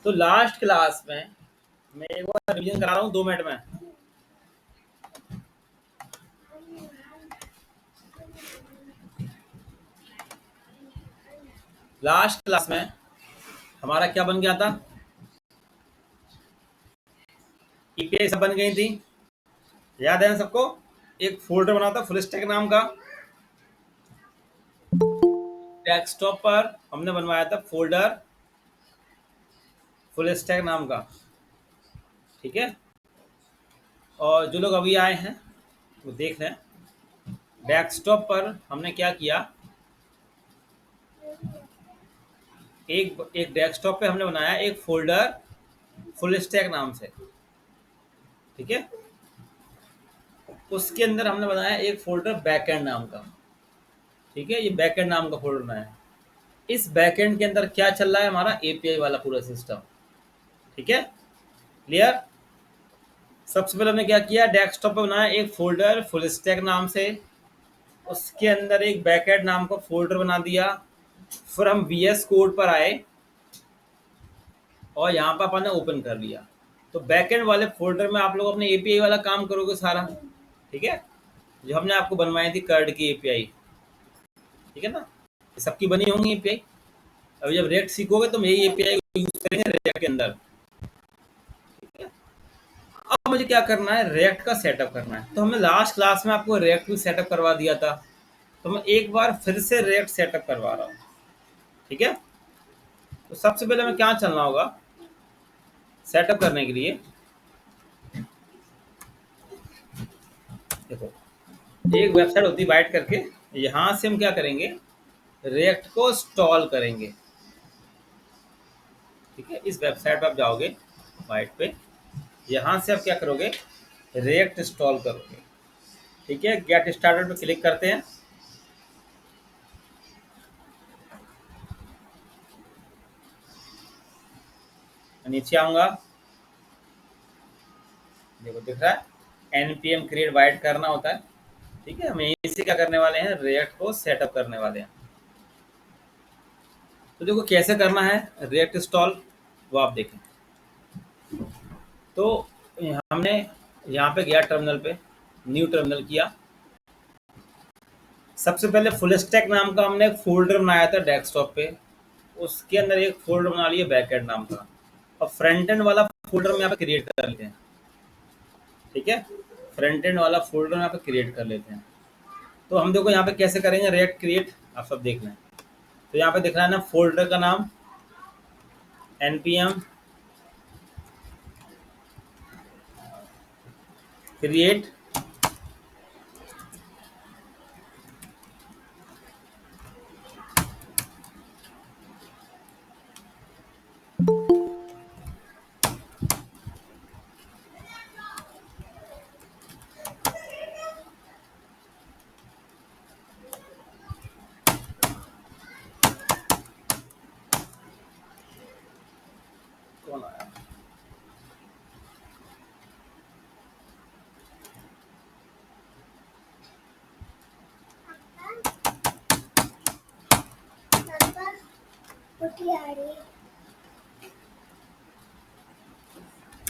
तो last class में मैं एक बार रिवीजन करा रहा हूँ 2 मिनट में। लास्ट क्लास में हमारा क्या बन गया था, ईपीआई सब बन गई थी, याद है ना सबको। एक फोल्डर बना था फुल स्टैक नाम का, डेस्कटॉप पर हमने बनवाया था फोल्डर फुल स्टैक नाम का, ठीक है। और जो लोग अभी आए हैं वो देख लें, डेस्कटॉप पर हमने क्या किया, एक एक डेस्कटॉप पे हमने बनाया एक फोल्डर फुल स्टैक नाम से, ठीक है। उसके अंदर हमने बनाया एक फोल्डर बैकएंड नाम का, ठीक है। ये बैकएंड नाम का फोल्डर बनाया है। इस बैकएंड के अंदर क्या चल रहा है, हमारा एपीआई वाला पूरा सिस्टम, ठीक है। क्लियर। सबसे पहले हमने क्या किया, डेस्कटॉप पे बनाया एक फोल्डर फुल स्टैक नाम से, उसके अंदर एक बैकएंड नाम का फोल्डर बना दिया। फिर हम वीएस कोड पर आए और यहाँ पर अपन ने ओपन कर लिया। तो बैकएंड वाले फोल्डर में आप लोग अपने एपीआई वाला काम करोगे सारा, ठीक है। जो हमने आपको बनवाई थी कर्ड की एपीआई, ठीक है ना, ये सबकी बनी होंगी एपीआई। अभी जब रिएक्ट सीखोगे तो यही एपीआई यूज करेंगे रिएक्ट के अंदर, ठीक है। अब मुझे क्या करना है, रिएक्ट का सेटअप करना है। तो हमने लास्ट क्लास में आपको रिएक्ट भी सेटअप करवा दिया था, तो मैं एक बार फिर से रिएक्ट सेटअप करवा रहा हूँ, ठीक है। तो सबसे पहले हमें क्या चलना होगा सेटअप करने के लिए, देखो एक वेबसाइट होती है बाइट करके, यहाँ से हम क्या करेंगे, रिएक्ट को इंस्टॉल करेंगे, ठीक है। इस वेबसाइट पर आप जाओगे बाइट पे, यहाँ से आप क्या करोगे, रिएक्ट इंस्टॉल करोगे, ठीक है। गेट स्टार्टेड पे क्लिक करते हैं। नीचे आऊंगा, देखो दिख रहा है npm create वाइट करना होता है, ठीक है। हम यहीं से क्या करने वाले हैं, रिएक्ट को सेटअप करने वाले हैं। तो देखो कैसे करना है रिएक्ट इंस्टॉल, वो आप देखें। तो हमने यहाँ पे गया टर्मिनल पे, न्यू टर्मिनल किया। सबसे पहले फुल स्टैक नाम का हमने एक फोल्डर बनाया था डेस्कटॉप पे, उसके अंदर एक फोल्डर बना लिया बैकएंड नाम का, और फ्रंट एंड वाला फोल्डर में यहाँ पे क्रिएट कर लेते हैं, ठीक है। फ्रंट एंड वाला फोल्डर यहाँ पे क्रिएट कर लेते हैं। तो हम देखो यहाँ पे कैसे करेंगे रिएक्ट क्रिएट, आप सब देख लें। तो यहाँ पे दिख रहा है ना फोल्डर का नाम npm क्रिएट, कौन आया,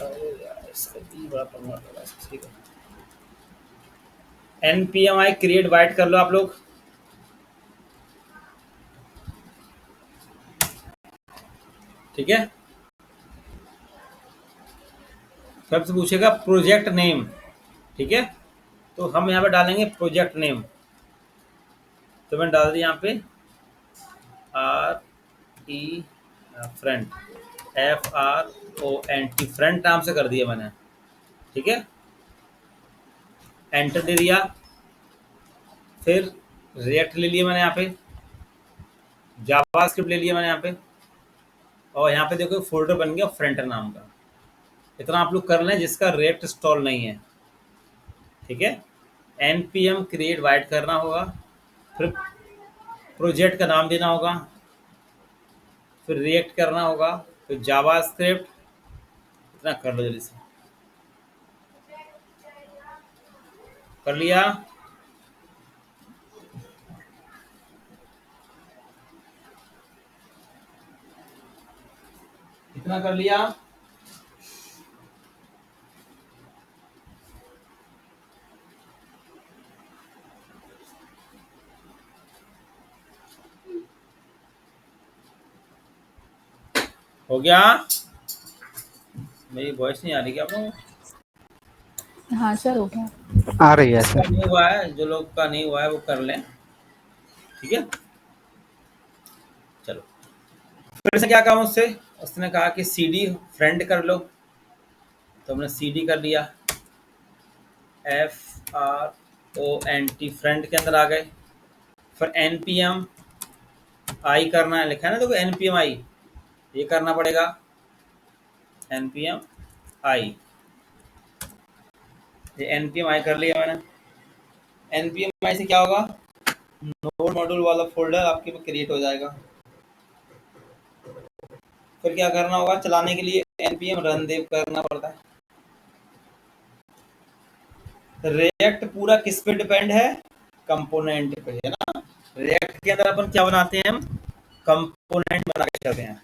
अरे यार इसका भी बड़ा पंगा लग रहा है, ठीक है। npm आई क्रिएट वाइट कर लो आप लोग, ठीक है। सबसे पूछेगा प्रोजेक्ट नेम, ठीक है। तो हम यहाँ पे डालेंगे प्रोजेक्ट नेम। तो मैंने डाल दिया यहाँ पे R E front, FRONT, front नाम से कर दिया मैंने, ठीक है। एंटर दे दिया। फिर रिएक्ट ले लिया मैंने यहाँ पे, जावास्क्रिप्ट ले लिया मैंने यहाँ पे, और यहाँ पे देखो फोल्डर बन गया फ्रंट नाम का। इतना आप लोग कर लें जिसका रिएक्ट इंस्टॉल नहीं है, ठीक है। npm क्रिएट वाइट करना होगा, फिर प्रोजेक्ट का नाम देना होगा, फिर रिएक्ट करना होगा, फिर जावास्क्रिप्ट। इतना कर लो जल्दी से, कर लिया। कितना कर लिया? हो गया? मेरी वॉइस नहीं आ रही क्या आप लोगों को? हाँ सर, हो गया। आ रही है जिसका सर। नहीं हुआ है, जो लोग का नहीं हुआ है वो कर लें, ठीक है। चलो फिर से क्या कहा मुझसे, उसने कहा कि सीडी फ्रेंड कर लो, तो हमने सीडी कर लिया, FRONT फ्रेंड के अंदर आ गए। फिर NPM आई करना है, लिखा है ना देखो NPM आई, ये करना पड़ेगा NPM आई। ये NPM आई कर लिया मैंने। NPM आई से क्या होगा, नोड मॉड्यूल वाला फोल्डर आपके पास क्रिएट हो जाएगा। फिर क्या करना होगा, चलाने के लिए NPM रन देव करना पड़ता है। रिएक्ट पूरा किस पे डिपेंड है, कंपोनेंट पे, है ना। रिएक्ट के अंदर अपन क्या बनाते हैं, हम कंपोनेंट बना के चलते हैं।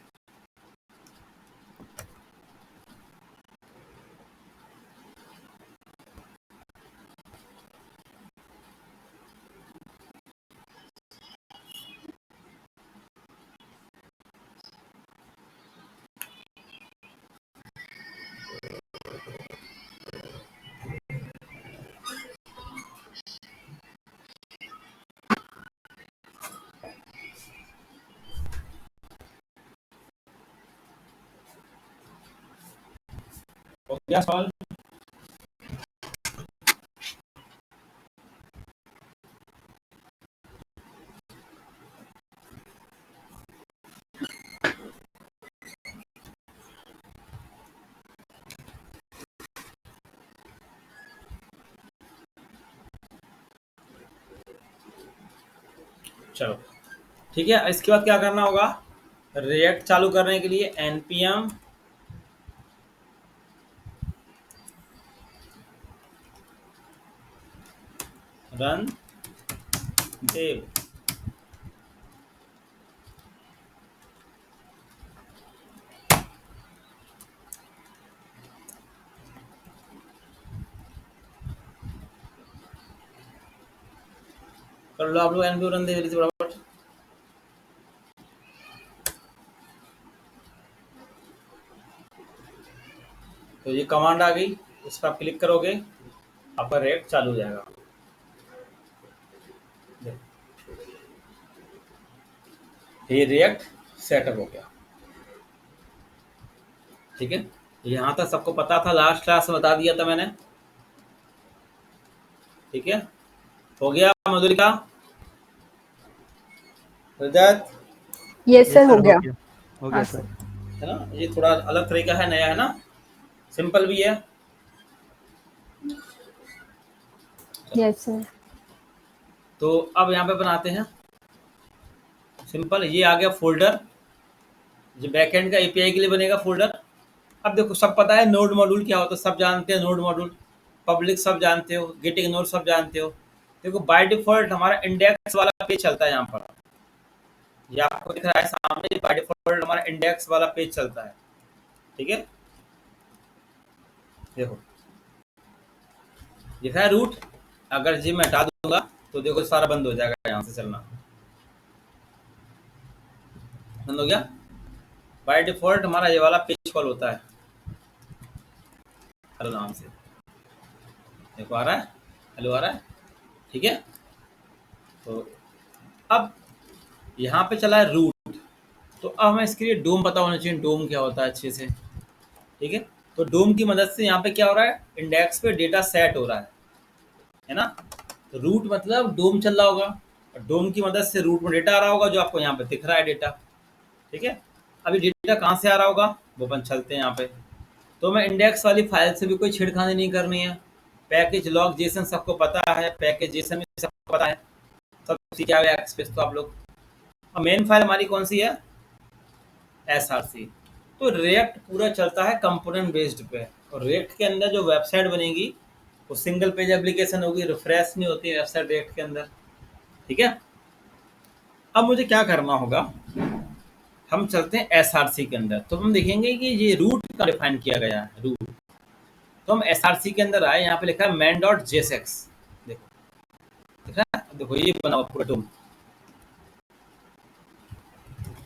हो गया सवाल? चलो ठीक है, इसके बाद क्या करना होगा, रिएक्ट चालू करने के लिए NPM रन देव। कर लो आप लोग NPM रन देव जल्दी से फटाफट। तो ये कमांड आ गई, इस पर आप क्लिक करोगे, आपका रिएक्ट चालू हो जाएगा। ये रिएक्ट सेटअप हो गया, ठीक है। यहाँ तक सबको पता था, लास्ट क्लास में बता दिया था मैंने, ठीक है। हो गया मधुलिका, रजत, यस यस सर, हो सर, हो गया। गया। हो हाँ गया सर। सर। है ना। ये थोड़ा अलग तरीका है, नया है ना, सिंपल भी है। Yes sir. तो अब यहाँ पे बनाते हैं सिंपल, ये आ गया फोल्डर, जो बैकएंड का API के लिए बनेगा फोल्डर। अब देखो सब पता है नोड मॉड्यूल क्या होता है, सब जानते हैं नोड मॉड्यूल, पब्लिक सब जानते हो, गेट इग्नोर सब जानते हो। देखो बाय डिफॉल्ट हमारा इंडेक्स वाला पेज चलता है यहाँ पर, ये आपको दिख रहा है सामने, बाय डिफॉल्ट हमारा इंडेक्स वाला पेज चलता है, ठीक है। देखो दिख रहा है रूट, अगर जी मैं हटा दूंगा तो देखो सारा बंद हो जाएगा, यहाँ से चलना बंद हो गया। बाय डिफॉल्ट हमारा ये वाला पेज कॉल होता है हेलो नाम से, देखो आ रहा है, हेलो आ रहा है, ठीक है। तो अब यहाँ पे चला है रूट, तो अब हमें इसके लिए डोम पता होना चाहिए, डोम क्या होता है अच्छे से, ठीक है। तो डोम की मदद से यहाँ पे क्या हो रहा है, इंडेक्स पे डेटा सेट हो रहा है ना। तो रूट मतलब डोम चल रहा होगा, और डोम की मदद से रूट में डेटा आ रहा होगा, जो आपको यहाँ पे दिख रहा है डेटा, ठीक है। अभी डेटा कहाँ से आ रहा होगा, वो अपन चलते हैं यहाँ पे। तो मैं इंडेक्स वाली फाइल से भी कोई छेड़खानी नहीं करनी है। पैकेज लॉग जेसन सबको पता है, पैकेज जेसन भी सबको पता है, सब क्या है एक्सप्रेस तो आप लोग। और मेन फाइल हमारी कौन सी है, SRC। तो रिएक्ट पूरा चलता है कंपोनेंट बेस्ड पे, और रिएक्ट के अंदर जो वेबसाइट बनेगी वो सिंगल पेज एप्लीकेशन होगी, रिफ्रेश नहीं होती वेबसाइट रिएक्ट के अंदर, ठीक है। अब मुझे क्या करना होगा, हम चलते हैं एसआरसी के अंदर, तो हम देखेंगे कि ये रूट का डिफाइन किया गया है रूट। तो हम एसआरसी के अंदर आए, यहाँ पे लिखा है मैन डॉट जेएसएक्स, देखो दिख रहा है, देखो ये बना हुआ पूरा डोम,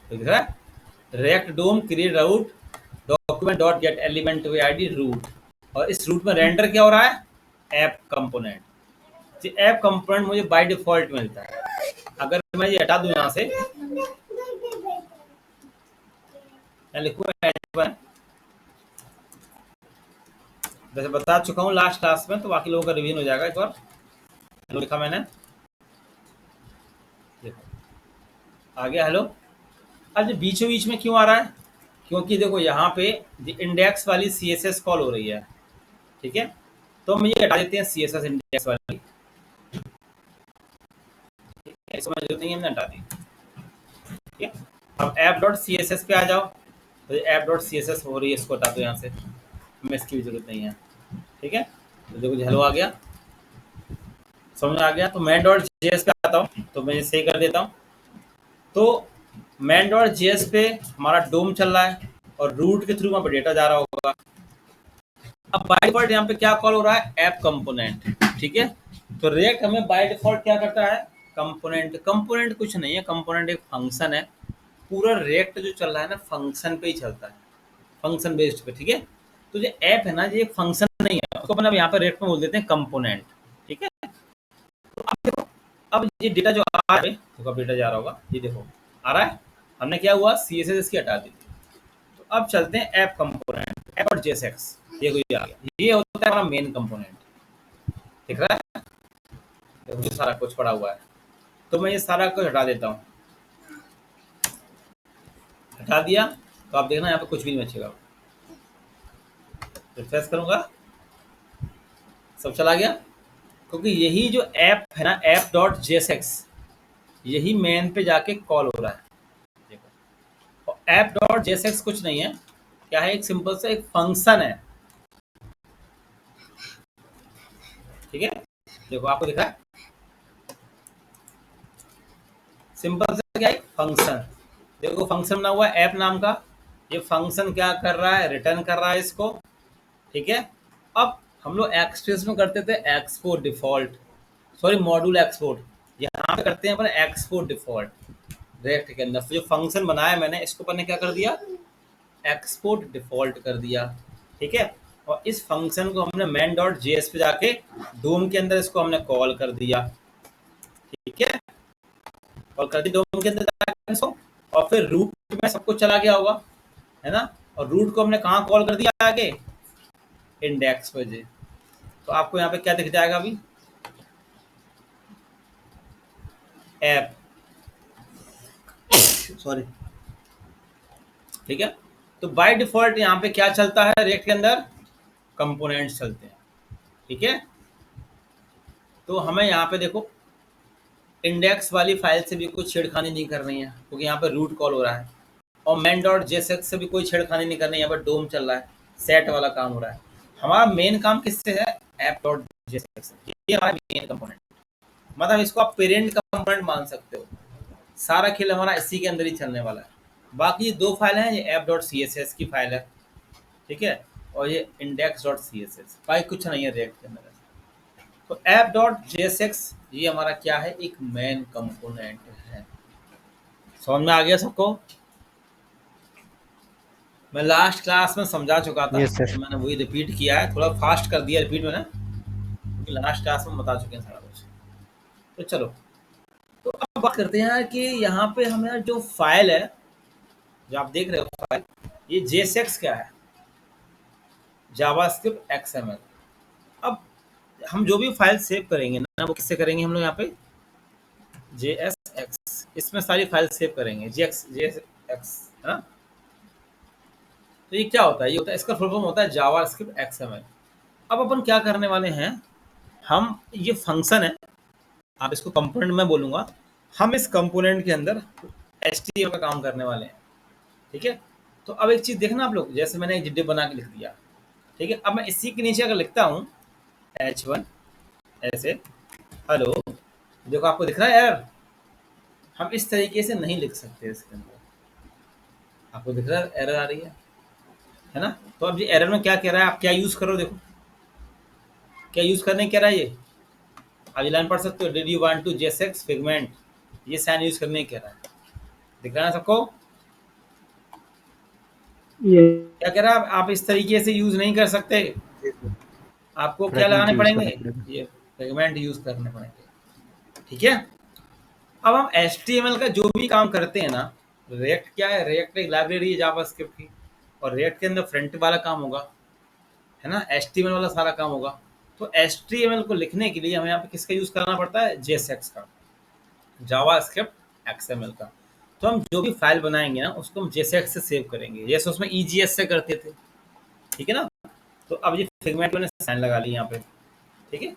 तो दिख रहा है React DOM create root document dot get element by ID root, और इस रूट में रेंडर क्या हो रहा है, ऐप कंपोनेंट। तो ऐप कंपोनेंट मुझे बाय डिफॉल्ट मिलता है। अगर मैं ये हटा दूं यहाँ से, मैं लिखूंगा H1, जैसे बता चुका हूँ लास्ट क्लास में, तो बाकी लोगों का रिवीजन हो जाएगा एक बार। हेलो लिखा मैंने, देखो आ गया हेलो। अब ये बीचों बीच में क्यों आ रहा है, क्योंकि देखो यहाँ पे इंडेक्स वाली CSS कॉल हो रही है, ठीक है। तो हम ये हटा देते हैं CSS इंडेक्स वाली, इसमें जरूरत नहीं है, हमने हटा दी, ठीक है। अब ऐप डॉट CSS पे आ जाओ, तो ऐप डॉट CSS हो रही है, इसको हटा दो यहाँ से, हमें इसकी भी जरूरत नहीं है, ठीक है। तो देखो हेलो आ गया, समझ में आ गया। तो मैन डॉट जेएस पे आता हूँ, तो मैं सही कर देता हूँ। तो मैन डॉट जेएस पे हमारा डोम चल रहा है और रूट के थ्रू वहाँ पे डेटा जा रहा होगा। अब बाय डिफॉल्ट यहाँ पे क्या कॉल हो रहा है, ऐप कंपोनेंट, ठीक है। तो रिएक्ट हमें बाय डिफॉल्ट क्या करता है, कंपोनेंट। कंपोनेंट कुछ नहीं है, कंपोनेंट एक फंक्शन है। पूरा रिएक्ट जो चल रहा है ना, फंक्शन पे ही चलता है, फंक्शन बेस्ड पे, ठीक है। तो जो ऐप है ना, ये एक फंक्शन नहीं है, उसको अपन अब यहाँ पे रिएक्ट में बोल देते हैं कंपोनेंट, ठीक है। तो अब देखो, अब ये डेटा जो आ रहा है, तो कब डेटा जा रहा होगा, ये देखो आ रहा है। हमने क्या हुआ, CSS इसकी हटा दी थी। तो अब चलते हैं ऐप कंपोनेंट, ऐप और JSX, ये कोई आ गया, ये होता है हमारा मेन कंपोनेंट, दिख रहा है, देखो ये सारा कुछ पड़ा हुआ है। तो मैं ये सारा कुछ हटा देता हूँ, हटा दिया, तो आप देखना यहाँ पे कुछ भी नहीं बचेगा। रिफ्रेश करूंगा, सब चला गया, क्योंकि यही जो ऐप है ना, ऐप डॉट JSX, यही मेन पे जाके कॉल हो रहा है, देखो। और ऐप डॉट JSX कुछ नहीं है, क्या है, एक सिंपल सा एक फंक्शन है, ठीक है। देखो आपको दिख रहा है, सिंपल सा क्या है, फंक्शन। देखो फंक्शन बना हुआ है ऐप नाम का, ये फंक्शन क्या कर रहा है, रिटर्न कर रहा है इसको, ठीक है। अब हम लोग एक्सप्रेस में करते थे export default, sorry module export, यहाँ पे करते हैं अपन एक्सपोर्ट डिफॉल्ट रिएक्ट के अंदर। तो जो फंक्शन बनाया मैंने, इसको अपन ने क्या कर दिया, एक्सपोर्ट डिफॉल्ट कर दिया, ठीक है। और इस फंक्शन को हमने मैन डॉट जेएस पे जाके डोम के अंदर इसको हमने कॉल कर दिया, ठीक है। कॉल कर दी डोम के अंदर जाके इसको, और फिर रूट में सब कुछ चला गया होगा, है ना। और रूट को हमने कहाँ कॉल कर दिया, आगे इंडेक्स पे जे। तो आपको यहाँ पे क्या दिख जाएगा अभी, ऐप, सॉरी, ठीक है। तो बाय डिफॉल्ट यहाँ पे क्या चलता है रिएक्ट के अंदर, कंपोनेंट्स चलते हैं, ठीक है। तो हमें यहाँ पे देखो इंडेक्स वाली फाइल से भी कुछ छेड़खानी नहीं करनी है, क्योंकि यहाँ पे रूट कॉल हो रहा है। और मैन डॉट जेएसएक्स से भी कोई छेड़खानी नहीं करनी है, यहाँ पर डोम चल रहा है, सेट वाला काम हो रहा है। हमारा मेन काम किससे है, ऐप डॉट जेएसएक्स, ये हमारा मेन कंपोनेंट, मतलब इसको आप पेरेंट कंपोनेंट मान सकते हो। सारा खेल हमारा इसी के अंदर ही चलने वाला है। बाकी दो फाइल हैं, ये ऐप डॉट CSS की फाइल है, ठीक है, और ये इंडेक्स डॉट CSS, बाकी कुछ नहीं है रिएक्ट के अंदर। तो ऐप डॉट JSX ये हमारा क्या है, एक मेन कंपोनेंट है। समझ में आ गया सबको, मैं लास्ट क्लास में समझा चुका था, यस सर। तो मैंने वही रिपीट किया है, थोड़ा फास्ट कर दिया रिपीट मैंने, क्योंकि लास्ट क्लास में बता चुके हैं सारा कुछ। तो चलो, तो अब बात करते हैं कि यहाँ पे हमारा जो फाइल है, जो आप देख रहे हो फाइल, ये JSX क्या है, जावास्क्रिप्ट XML। अब हम जो भी फाइल सेव करेंगे ना, वो किससे करेंगे हम लोग, यहाँ पे JSX, इसमें सारी फाइल सेव करेंगे, JSX, है ना। तो ये क्या होता है, ये होता है, इसका फुल फॉर्म होता है जावास्क्रिप्ट XML। अब अपन क्या करने वाले हैं, हम ये फंक्शन है, आप इसको कंपोनेंट में बोलूंगा, हम इस कंपोनेंट के अंदर HTML का काम करने वाले हैं, ठीक है। तो अब एक चीज देखना आप लोग, जैसे मैंने एक जिड्डी बना के लिख दिया, ठीक है। अब मैं इसी के नीचे अगर लिखता हूँ H1 ऐसे, हेलो, देखो आपको दिख रहा है यार, हम इस तरीके से नहीं लिख सकते इसके अंदर, आपको दिख रहा है एरर आ रही है ना? तो अब ये एरर में क्या कह रहा है, आप क्या यूज करो, देखो क्या यूज करने कह रहा है ये। आप ये लाइन पढ़ सकते हो, did you want to JSX fragment, ये साइन यूज करने कह रहा है। दिख रहा है सबको? ये क्या कह रहा है, आप इस तरीके से यूज नहीं कर सकते, आपको क्या फ्रेगमेंट लगाने यूज पड़ेंगे, करना पड़ेगा। ये फिगमेंट यूज करने पड़ेंगे। ठीक है, अब हम HTML का जो भी काम करते हैं ना, रिएक्ट क्या है, रिएक्ट एक लाइब्रेरी है जावास्क्रिप्ट की, और रिएक्ट के अंदर फ्रंट वाला काम होगा, है ना, HTML वाला सारा काम होगा। तो HTML को लिखने के लिए हमें यहाँ पे किसका यूज करना पड़ता है, JSX का, जावास्क्रिप्ट XML का। तो हम जो भी फाइल बनाएंगे ना उसको हम JSX से सेव करेंगे, जैसे उसमें EGS से करते थे। ठीक है ना? तो अब ये फिगमेंट मैंने साइन लगा ली यहाँ पे। ठीक है,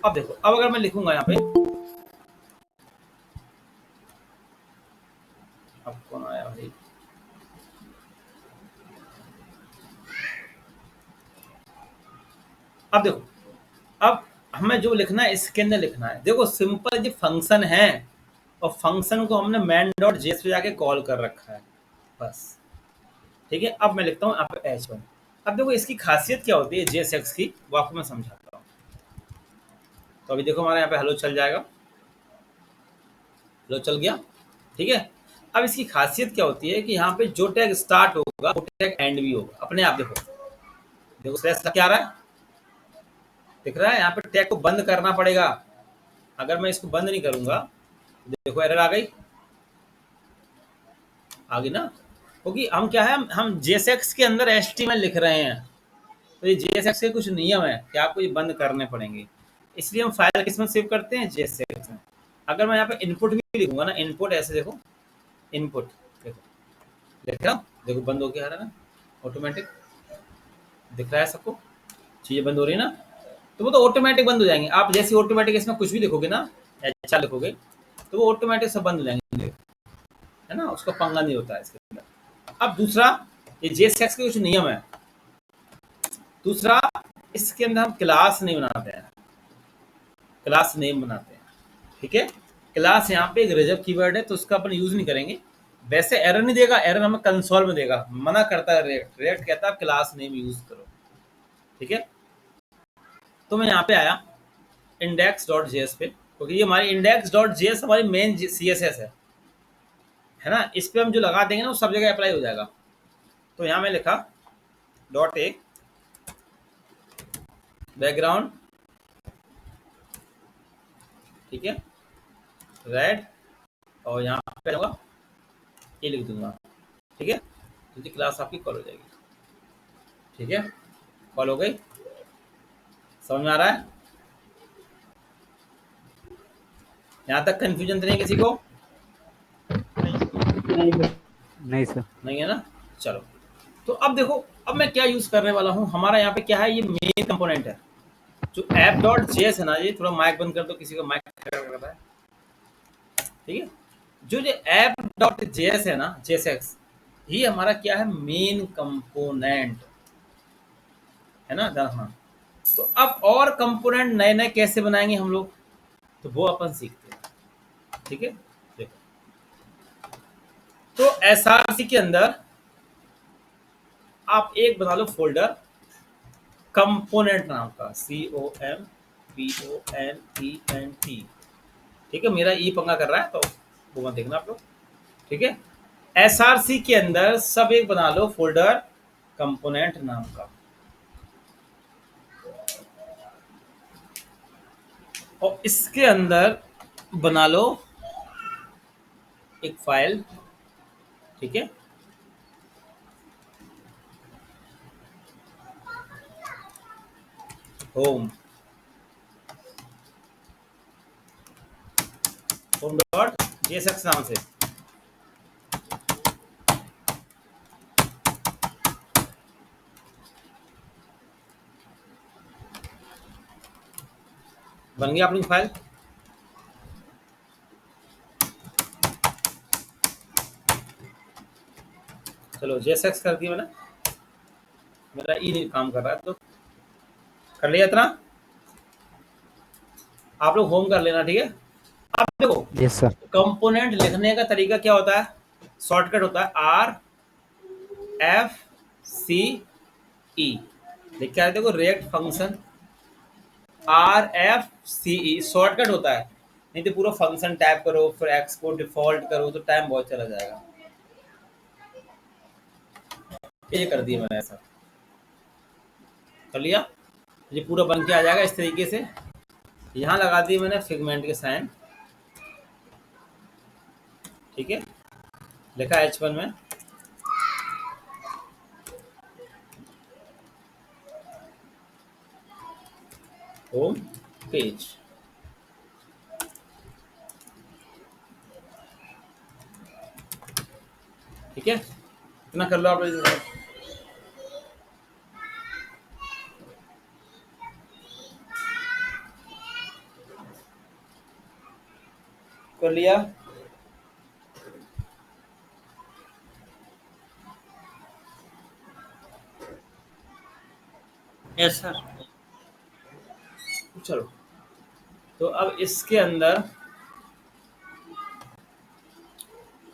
अब देखो, अब अगर मैं लिखूंगा यहाँ पे, अब कौन आया भाई, अब देखो, अब हमें जो लिखना है इसके अंदर लिखना है। देखो सिंपल, ये फंक्शन है और फंक्शन को हमने मैन डॉट जेएस पे जाके कॉल कर रखा है, बस। ठीक है, अब मैं लिखता हूँ यहाँ पे H1। अब देखो इसकी खासियत क्या होती है JSX की, वो आपको मैं समझाता हूँ। तो अभी देखो हमारे यहाँ पे हेलो चल जाएगा, हेलो चल गया। ठीक है, अब इसकी खासियत क्या होती है कि यहाँ पे जो टैग स्टार्ट होगा वो टैग एंड भी होगा अपने आप। देखो देखो स्लैश क्या आ रहा है, दिख रहा है, यहाँ पे टैग को बंद करना पड़ेगा। अगर मैं इसको बंद नहीं करूंगा, देखो एरर आ गई, आ गई ना, क्योंकि हम क्या है, हम JSX के अंदर HTML लिख रहे हैं। तो ये JSX के कुछ नियम है कि आपको ये बंद करने पड़ेंगे, इसलिए हम फाइल किस में सेव करते हैं, JSX में। अगर मैं यहाँ पे इनपुट भी लिखूंगा ना, इनपुट ऐसे देखो, इनपुट देखो, देख रहा हूँ, देखो बंद हो गया है ना, ऑटोमेटिक दिख रहा है सबको, चीजें बंद हो रही है ना, तो वो तो ऑटोमेटिक बंद हो जाएंगे। आप जैसे ऑटोमेटिक इसमें कुछ भी लिखोगे ना, अच्छा लिखोगे, तो वो ऑटोमेटिक सब बंद हो जाएंगे, है ना, उसका पंगा नहीं होता है इसके अंदर। अब दूसरा, ये JSX के कुछ नियम है। दूसरा, इसके अंदर हम क्लास नहीं बनाते हैं, क्लास नेम बनाते हैं। ठीक है, क्लास यहाँ पे एक रिजर्व कीवर्ड है, तो उसका अपन यूज नहीं करेंगे। वैसे एरर नहीं देगा, एरर हमें कंसोल में देगा, मना करता है रिएक्ट, रिएक्ट कहता है क्लास नेम यूज करो। ठीक है, तो मैं यहाँ पे आया index.js पे, क्योंकि ये हमारी index.js हमारी मेन CSS है ना, इस पे हम जो लगा देंगे ना वो सब जगह अप्लाई हो जाएगा। तो यहाँ मैं लिखा डॉट ए बैकग्राउंड, ठीक है, रेड, और यहाँ पे होगा ये लिख दूंगा। ठीक है, तो ये क्लास आपकी कॉल हो जाएगी। ठीक है, कॉल हो गई, समझ में आ रहा है? यहाँ तक कंफ्यूजन तो नहीं किसी को? नहीं सर। नहीं है ना, चलो। तो अब देखो, अब मैं क्या यूज करने वाला हूँ, हमारा यहाँ पे क्या है, ये मेन कंपोनेंट है जो app.js है ना। ये थोड़ा माइक बंद कर दो, किसी का माइक कर रहा है। ठीक है, जो ये app.js है ना, JSX, ये हमारा क्या है, मेन कंपोनेंट है ना। हाँ, तो अब और कंपोनेंट नए नए कैसे बनाएंगे हम लोग, तो वो अपन सीखते हैं। ठीक है, देखो, तो SRC के अंदर आप एक बना लो फोल्डर कंपोनेंट नाम का, COMPONENT। ठीक है, मेरा ई पंगा कर रहा है तो वो मत देखना आप लोग। ठीक है, SRC के अंदर सब एक बना लो फोल्डर कंपोनेंट नाम का, और इसके अंदर बना लो एक फाइल। ठीक है, होम home.jsx नाम से। बन गया अपनी फाइल। चलो JSX कर दिया मैंने, मेरा ई नहीं काम कर रहा है, तो कर लिया इतना। आप लोग होम कर लेना। ठीक है, अब देखो यस सर। कंपोनेंट लिखने का तरीका क्या होता है, शॉर्टकट होता है एफ सी ई, लिख के देखो React function R F C E, shortcut होता है, नहीं तो पूरा फंक्शन टाइप करो फिर एक्सपोर्ट डिफॉल्ट करो तो टाइम बहुत चला जाएगा। ये कर दिया मैंने, ऐसा कर लिया, ये पूरा बन के आ जाएगा इस तरीके से। यहाँ लगा दिए मैंने फिगमेंट के साइन, ठीक है, लिखा H1 में होम पेज, ठीक है, इतना कर लो आप लोग। कर लिया, यस सर। चलो तो अब इसके अंदर,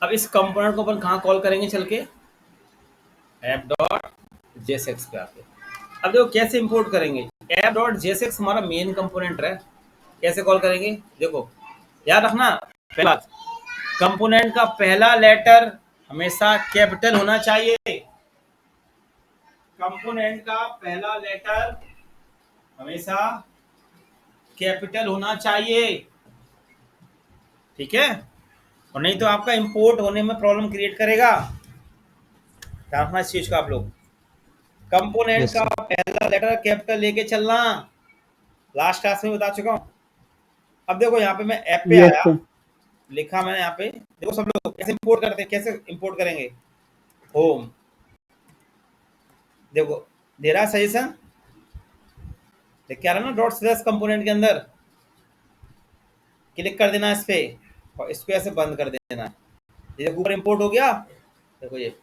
अब इस कंपोनेंट को अपन कहाँ कॉल करेंगे चल के, ऐप डॉट जेएसएक्स पे आके। अब देखो कैसे इंपोर्ट करेंगे, ऐप डॉट जेएसएक्स हमारा मेन कंपोनेंट है, कैसे कॉल करेंगे देखो, याद रखना पहला कंपोनेंट का पहला लेटर हमेशा कैपिटल होना चाहिए, कंपोनेंट का पहला लेटर हमेशा कैपिटल होना चाहिए, ठीक है, और नहीं तो आपका इंपोर्ट होने में प्रॉब्लम क्रिएट करेगा। ध्यान रखना इस चीज का आप लोग, कंपोनेंट Yes, का sir. पहला लेटर कैपिटल लेके चलना, लास्ट क्लास में बता चुका हूँ। अब देखो यहाँ पे मैं ऐप पे Yes, आया, sir. लिखा मैंने यहाँ पे, देखो सब लोग कैसे इंपोर्ट करते हैं, कैसे इंपोर्ट करेंगे, होम, देखो दे रहा है सजेशन, देख क्या रहा है ना, डॉट स्लैश कंपोनेंट के अंदर क्लिक कर देना इस पे और इसको ऐसे बंद कर देना, ये ऊपर इंपोर्ट हो गया। देखो ये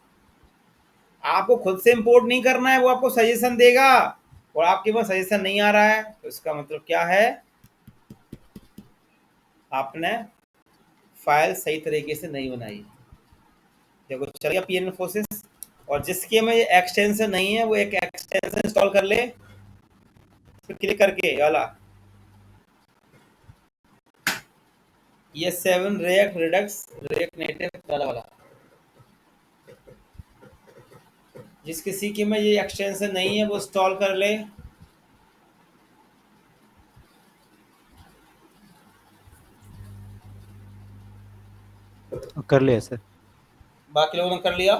आपको खुद से इंपोर्ट नहीं करना है, वो आपको सजेशन देगा, और आपके पास सजेशन नहीं आ रहा है तो इसका मतलब क्या है, आपने फाइल सही तरीके से नहीं बनाई। देखो चल गया पीएन इन्फोसिस, और जिसके में ये एक्सटेंशन नहीं है वो एक एक्सटेंशन इंस्टॉल कर ले, फिर क्लिक करके ये वाला, ये 7 रिएक्ट रिडक्स रिएक्ट नेटिव वाला, जिस किसी के में ये एक्सटेंशन नहीं है वो इंस्टॉल कर ले। कर लिया सर। बाकी लोगों ने कर लिया,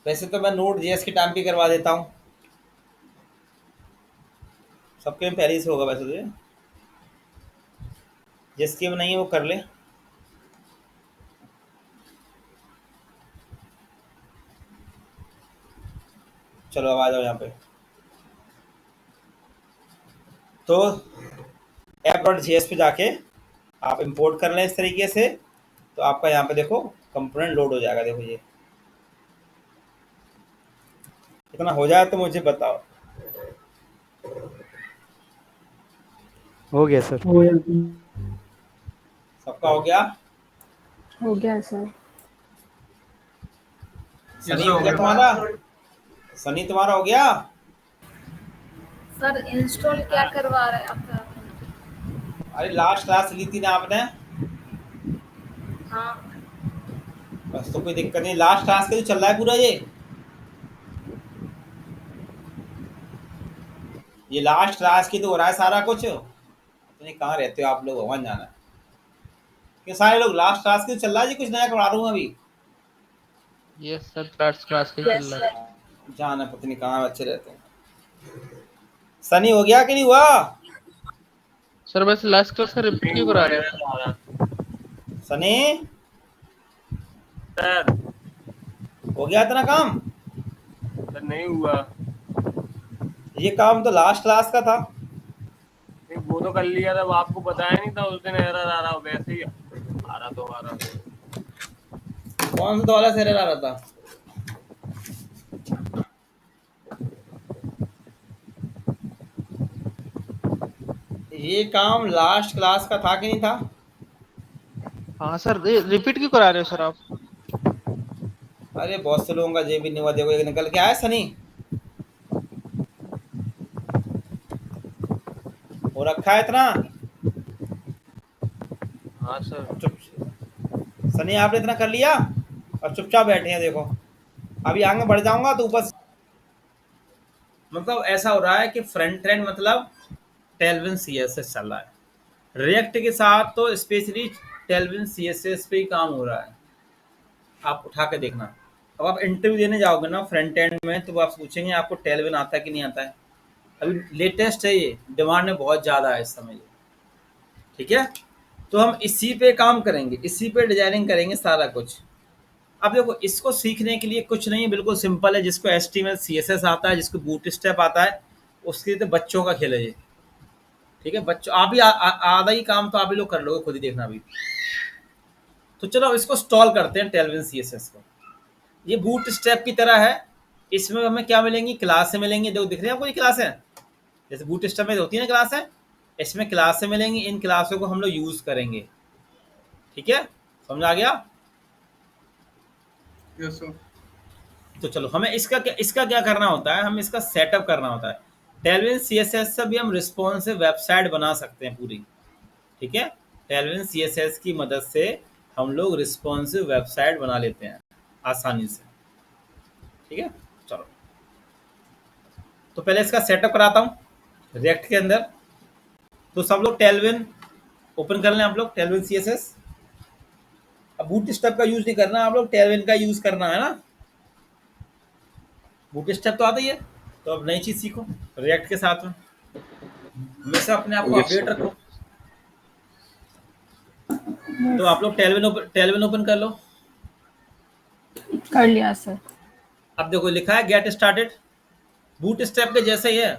वैसे तो मैं नोट जेएस की टाइम भी करवा देता हूँ, सबके में पहले से होगा वैसे तो, ये जिसके में नहीं है वो कर ले। चलो अब आ जाओ यहाँ पे, तो ऐप डॉट जेएस पे जाके आप इंपोर्ट कर लें इस तरीके से, तो आपका यहाँ पे देखो कंपोनेंट लोड हो जाएगा। देखो ये इतना हो जाए तो मुझे बताओ, हो गया सर। सबका हो गया, हो गया सर। सनी हो गया तुम्हारा, सनी तुम्हारा हो गया। सर इंस्टॉल क्या करवा रहे हैं आप? अरे लास्ट क्लास ली थी ना आपने, हाँ बस तो कोई दिक्कत नहीं, लास्ट क्लास के तो चल रहा है पूरा ये लास्ट क्लास की तो हो रहा है सारा कुछ, नहीं कहाँ रहते हो आप लोग, भगवान जाना है कि सारे लोग लास्ट क्लास के तो चल रहा है जी, कुछ नया करवा रहा हूँ अभी। यस सर, क्लास के चल रहा है। जाना पता नहीं कहाँ बच्चे रहते हैं। सनी हो गया कि नहीं हुआ? सर बस लास्ट क्लास का रिपीट क्यों करा रहे हैं? सनी सर हो गया इतना काम? सर नहीं हुआ, ये काम तो लास्ट क्लास का था। नहीं वो तो कर लिया था, वो आपको बताया नहीं था उस दिन एरर आ रहा, वैसे ही आ रहा तो आ रहा। कौन सा दोबारा से एरर आ रहा था? ये काम लास्ट क्लास का था कि नहीं था? हाँ सर, रिपीट क्यों करा रहे हो सर आप? अरे बहुत से लोगों का जे भी नहीं हुआ, देखो एक निकल के आया सनी, हो रखा है इतना। हाँ सर। अब चुप, सनी आपने इतना कर लिया और चुपचाप बैठे हैं, देखो अभी आगे बढ़ जाऊंगा तो ऊपर मतलब ऐसा हो रहा है कि फ्रंट एंड मतलब टेलविन सीएसएस चल रहा है, रिएक्ट के साथ तो स्पेशली टेलविन सीएसएस पे ही काम हो रहा है। आप उठा के देखना, अब आप इंटरव्यू देने जाओगे ना फ्रंट एंड में तो वो आप पूछेंगे आपको टेलविन आता है कि नहीं आता है। अभी लेटेस्ट है ये, डिमांड में बहुत ज़्यादा है इस समय ये, ठीक है। तो हम इसी पे काम करेंगे, इसी पे डिजाइनिंग करेंगे सारा कुछ। अब देखो इसको सीखने के लिए कुछ नहीं है, बिल्कुल सिंपल है। जिसको HTML CSS आता है, जिसको बूट स्टेप आता है, उसके लिए तो बच्चों का खेल है ये, ठीक है। बच्चों आप भी आधा ही काम तो आप ही लोग कर लोगे, खुद ही देखना अभी। तो चलो अब इसको स्टॉल करते हैं टेलविन CSS को। ये बूट स्टेप की तरह है, इसमें हमें क्या मिलेंगी, क्लासें मिलेंगी। देखो दिख रही है आपको ये क्लास है, जैसे बूट स्टेप में होती है ना क्लास है, इसमें क्लासें मिलेंगी। इन क्लासों को हम लोग यूज करेंगे, ठीक है, समझ आ गया। Yes sir. तो चलो हमें इसका क्या करना होता है, हमें इसका सेटअप करना होता है। टेलविन CSS से भी हम रिस्पॉन्सिव वेबसाइट बना सकते हैं पूरी, ठीक है। टेलविन CSS की मदद से हम लोग रिस्पॉन्सिव वेबसाइट बना लेते हैं आसानी से, ठीक है। चलो तो पहले इसका सेटअप कराता हूँ रिएक्ट के अंदर। तो सब लोग टेलविन ओपन कर लें आप लोग, टेलविन CSS। अब बूट स्टेप का यूज नहीं करना आप लोग, टेलविन का यूज करना है ना। बूट स्टेप तो आता ही है, तो अब नई चीज सीखो रिएक्ट के साथ में, हमेशा अपने आप को अपडेट रखो। तो आप लोग टेलविन ओपन कर लो। कर लिया सर। अब देखो लिखा है गेट स्टार्टेड, बूट स्टेप के जैसे ही है।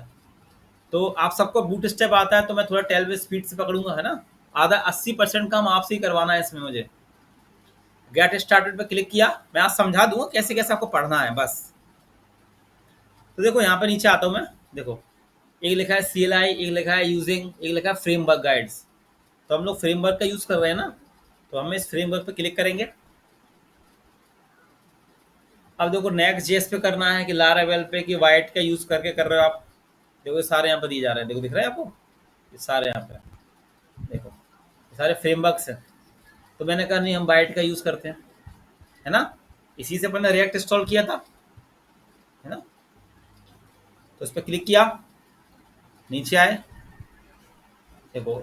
तो आप सबको बूट स्टेप आता है, तो मैं थोड़ा टेलविन स्पीड से पकड़ूंगा, है ना। आधा 80% काम आपसे ही करवाना है इसमें मुझे। गेट स्टार्टेड पे क्लिक किया, मैं आज समझा दूंगा कैसे कैसे आपको पढ़ना है बस। तो देखो यहाँ पे नीचे आता हूँ मैं, देखो एक लिखा है CLI, एक लिखा है यूजिंग, एक लिखा है फ्रेमवर्क गाइड्स। तो हम लोग फ्रेमवर्क का यूज कर रहे हैं ना, तो हम इस फ्रेमवर्क पे क्लिक करेंगे। अब देखो नेक्स्ट जेएस पे करना है कि लारावेल पे कि वाइट का यूज करके कर रहे हो आप। देखो ये सारे यहाँ पे दिए जा रहे हैं, देखो दिख रहा है आपको, ये सारे यहाँ पे देखो, ये सारे फ्रेमवर्क्स हैं। तो मैंने कहा नहीं हम वाइट का यूज करते हैं, है ना। इसी से अपन ने रिएक्ट इंस्टॉल किया था, है ना। तो इस पर क्लिक किया, नीचे आए, देखो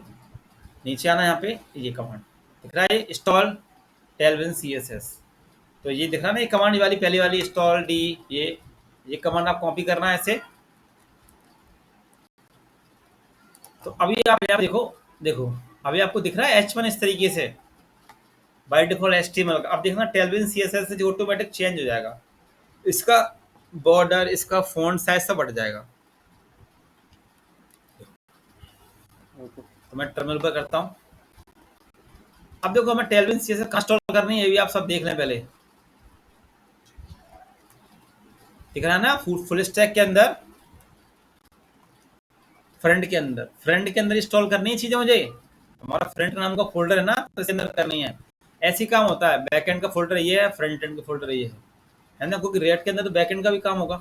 नीचे आना, यहाँ पे ये कमांड दिख रहा है इंस्टॉल टेलविन CSS। तो ये दिख रहा है ना, ये कमांड वाली पहली वाली इंस्टॉल डी, ये कमांड आप कॉपी करना है ऐसे। तो अभी आप यहाँ देखो, देखो अभी आपको दिख रहा है H1 इस तरीके से बाय डिफॉल्ट HTML का। अब देखना टेलविन CSS से जो ऑटोमेटिक चेंज हो जाएगा, इसका बॉर्डर, इसका फॉन्ट साइज सब बढ़ जाएगा। तो मैं टर्मिनल पर करता हूँ। अब देखो हमें टेलविन CSS कहाँ इंस्टॉल करनी है, ये भी आप सब देख लें पहले। दिख रहा है ना, फुल स्टैक के अंदर, फ्रंट के अंदर इंस्टॉल करनी है चीजें मुझे। हमारा फ्रंट नाम का फोल्डर है ना, तो इसके अंदर करनी है। ऐसे ही काम होता है, बैक एंड का फोल्डर ये है, फ्रंट एंड का फोल्डर ये है ना। क्योंकि रिएक्ट के अंदर तो बैक एंड का भी काम होगा।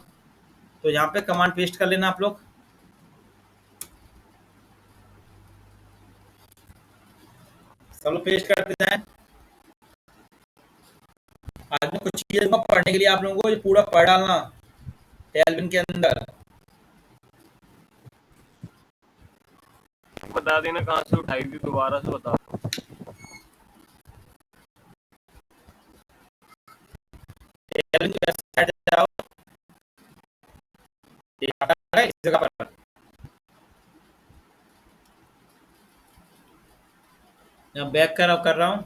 तो यहाँ पे कमांड पेस्ट कर लेना आप लोग। सब लोग पेस्ट करते जाएं। आज में कुछ चीजें पढ़ने के लिए आप लोगों को ये पूरा पढ़ डालना टेलविन के अंदर। बता देना कहाँ से उठाई थी, दोबारा से बता दो। टेलविन की वेबसाइट जाओ, ये आता है इस जगह पर। यहाँ बैक कर रहा हूँ।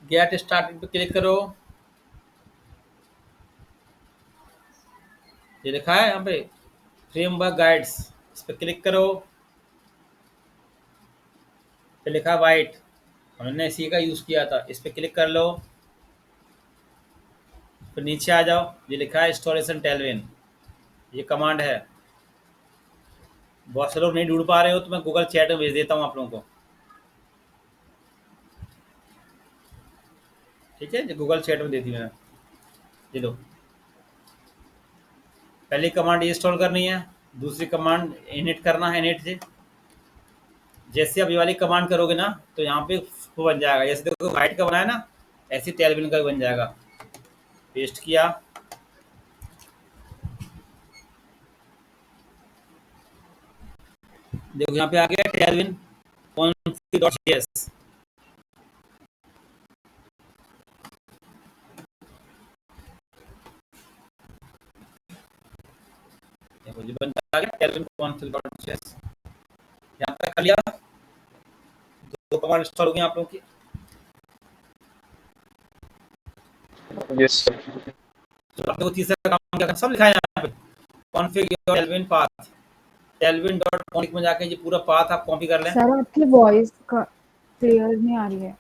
गेट स्टार्टेड पे क्लिक करो, ये लिखा है यहाँ पे फ्रेमवर्क गाइड्स, इस पर क्लिक करो। पे लिखा है वाइट, हमने इसी का यूज किया था, इस पर क्लिक कर लो। फिर नीचे आ जाओ, ये लिखा है इंस्टॉलेशन टेलविन, ये कमांड है। बहुत से लोग नहीं ढूंढ पा रहे हो तो मैं गूगल चैट में भेज देता हूँ आप लोगों को, ठीक है, गूगल चैट में दे दी मैंने, ये लो। पहली कमांड इंस्टॉल करनी है, दूसरी कमांड इनिट करना है, इनिट से जैसे अब ये वाली कमांड करोगे ना तो यहाँ पे वो बन जाएगा, जैसे देखो वाइट का बनाया ना, ऐसे टेलविन का भी बन जाएगा। पेस्ट किया, देखो यहाँ पे आ गया टेलविन config.js। देखो ये बन आ गया टेलविन config.js। यहाँ पे कर लिया, दो कमांड इंस्टॉल हो गई आप लोगों की। Yes sir. तो आप देखो तीसरा काम क्या, सब लिखा है यहाँ पे, config टेलविन पाथ, टेलविन.config में जाके ये पूरा पाथ आप कॉपी कर लें। सर आपकी वॉइस का क्लियर नहीं आ रही है।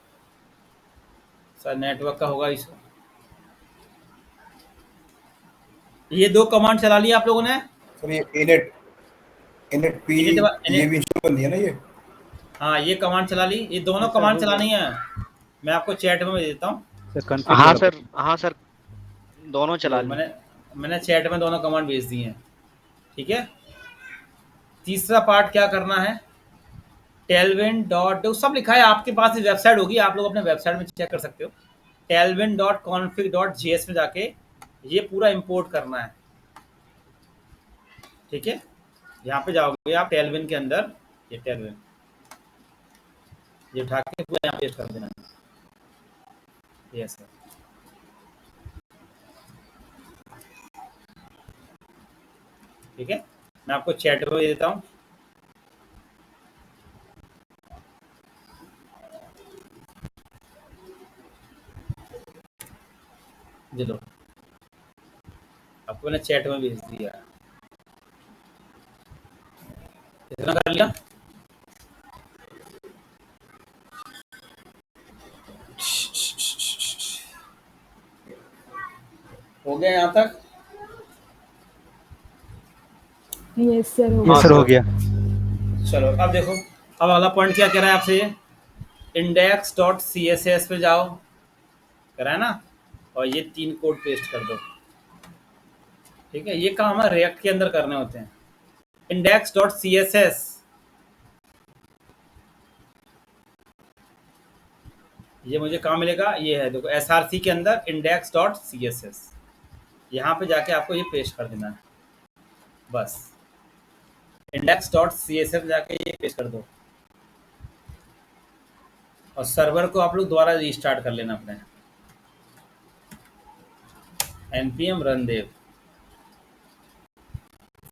सर नेटवर्क का होगा इशू। ये दो कमांड चला लिया आप लोगों ने। सर ये इनिट इनिट पी ये भी इंस्टॉल करनी है ना ये? हाँ ये कमांड चला ली, ये दोनों कमांड चलानी है, मैं आपको चैट में भेज देता हूँ। हाँ सर दोनों चला ली। मैंने चैट में दोनों कमांड भेज दी हैं, ठीक है। तीसरा पार्ट क्या करना है, टेलविन डॉट सब लिखा है आपके पास, वेबसाइट होगी, आप लोग अपने वेबसाइट में चेक कर सकते हो। टेलविन.config.js में जाके ये पूरा इंपोर्ट करना है, ठीक है। यहाँ पे जाओगे आप टेलविन के अंदर, ये टेलविन ये उठा के पूरा यहाँ पेस्ट कर देना है, यस सर। ठीक है, मैं आपको चैट में दे देता हूँ। ये लो, आपको मैंने चैट में भेज दिया, इतना कर लिया। हो गया यहाँ तक? यस सर हो ये गया। सर हो गया। चलो अब देखो, अब अगला पॉइंट क्या कह रहा है आपसे, ये index.css पे जाओ, कह रहा है ना, और ये 3 कोड पेस्ट कर दो, ठीक है। ये काम हमें रिएक्ट के अंदर करने होते हैं। index.css ये मुझे कहाँ मिलेगा, ये है देखो src के अंदर index.css, यहाँ पे जाके आपको ये पेस्ट कर देना है, बस index.css जाके ये पेस्ट कर दो, और सर्वर को आप लोग दोबारा रीस्टार्ट कर लेना अपने, npm run dev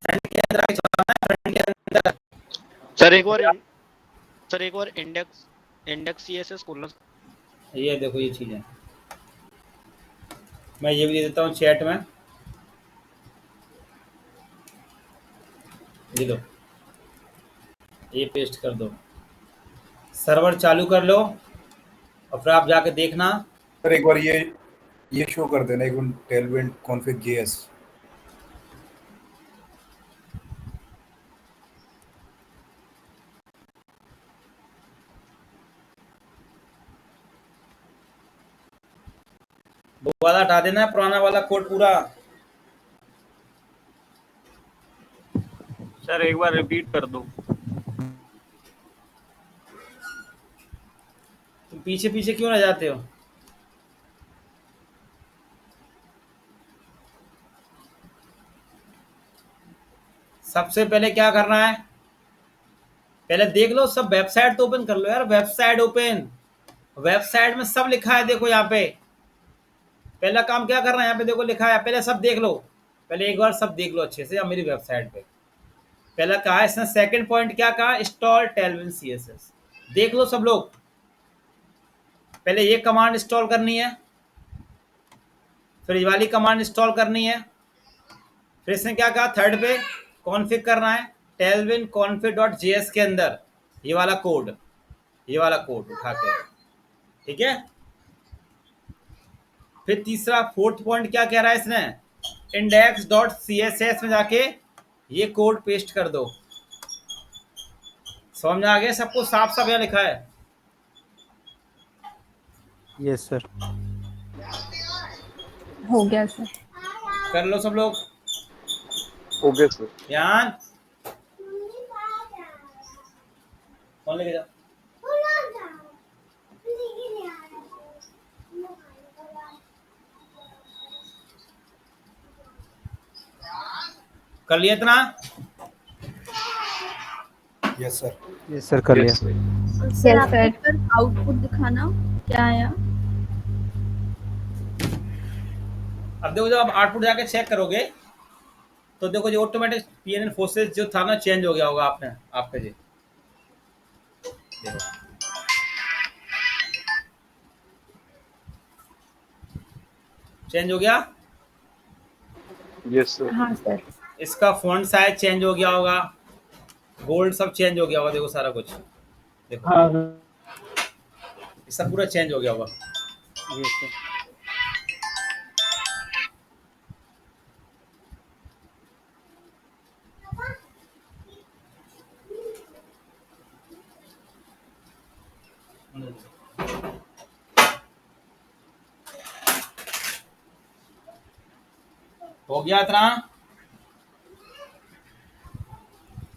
फ्रंट के अंदर आके चलाना है, फ्रंट के अंदर। सर एक बार इंडेक्स सीएसएस खोलना। ये देखो ये चीज़ है, मैं ये भी दे देता हूँ चैट में, ये लो, ये पेस्ट कर दो, सर्वर चालू कर लो, और फिर आप जाके देखना। सर एक बार ये शो कर देना, एक टेलविन कॉन्फ़िग जेएस। वो वाला हटा देना है, पुराना वाला कोड पूरा। सर एक बार रिपीट कर दो। तुम पीछे पीछे क्यों रह जाते हो? सबसे पहले क्या करना है, पहले देख लो सब, वेबसाइट तो ओपन कर लो यार, वेबसाइट ओपन, वेबसाइट में सब लिखा है, देखो यहाँ पे। पहला काम क्या करना है, यहाँ पे देखो लिखा है, पहले सब देख लो, पहले एक बार सब देख लो अच्छे से, मेरी वेबसाइट पे पहला कहा है इसने, सेकंड पॉइंट क्या कहा, इंस्टॉल टेलविन सीएसएस। देख लो सब लोग, पहले ये कमांड इंस्टॉल करनी है, फिर ये वाली कमांड इंस्टॉल करनी है, फिर इसने क्या कहा थर्ड पे, कॉन्फ़िग करना है टेलविन config.js के अंदर ये वाला कोड, ये वाला कोड उठा के, ठीक है। फिर तीसरा फोर्थ पॉइंट क्या कह रहा है इसने, index.css में जाके ये कोड पेस्ट कर दो। समझ में आ गया सबको? साफ साफ यहाँ लिखा है। Yes sir. हो गया सर। कर लो सब लोग। हो गया सर। ध्यान। कौन लेके जा? कर लिया इतना? Yes sir. यस सर कर लिया। सर आप एक बार आउटपुट दिखाना क्या आया। अब देखो जब आप आउटपुट जाके चेक करोगे तो देखो जो ऑटोमेटिक पीएनएन फोर्सेस जो था ना चेंज हो गया होगा आपने आपका जी। देखो चेंज हो गया। Yes sir. हाँ सर। इसका फॉन्ट साइज चेंज हो गया होगा, गोल्ड सब चेंज हो गया होगा। देखो सारा कुछ देखो। हाँ ये सब पूरा चेंज हो गया होगा। Yes sir. हो गया इतना?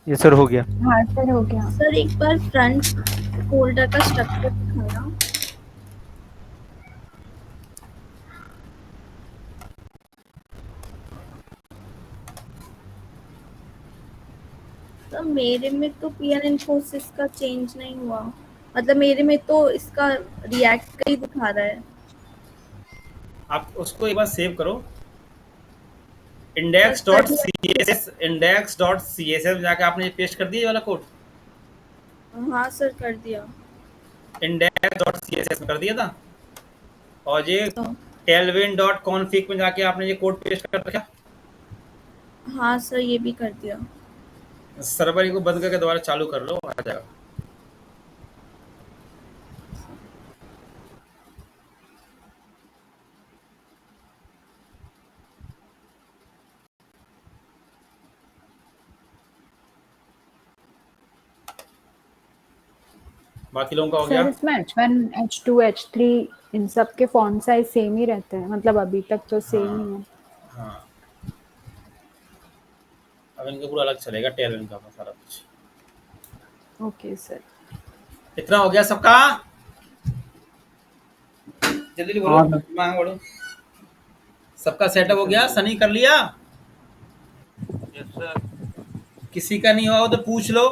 ये सर हो गया। हाँ सर हो गया। सर एक बार फ्रंट फोल्डर का स्ट्रक्चर दिखाना। तो मेरे में तो पीएन इन्फोसिस का चेंज नहीं हुआ, मतलब मेरे में तो इसका रिएक्ट का ही दिखा रहा है। आप उसको एक बार सेव करो। index.css जाके आपने ये पेस्ट कर दिया ये वाला कोड। हाँ सर कर दिया। index.css में कर दिया था और ये तो tailwind.config में जाके आपने ये कोड पेस्ट कर रखा। हाँ सर ये भी कर दिया। सर्वर को बंद करके दोबारा चालू कर लो, आ जाएगा। बाकी लोगों का हो गया? सर इसमें H1, H2, H3 इन सब के फॉन्ट साइज सेम ही रहते हैं, मतलब अभी तक तो सेम ही है। हाँ अब इनका पूरा अलग चलेगा टेलविंड का सारा कुछ। Okay sir. इतना हो गया सबका? जल्दी बोलो। मांग बोलो। सबका सेटअप हो गया? सनी कर लिया? Yes sir. किसी का नहीं हुआ हो तो पूछ लो।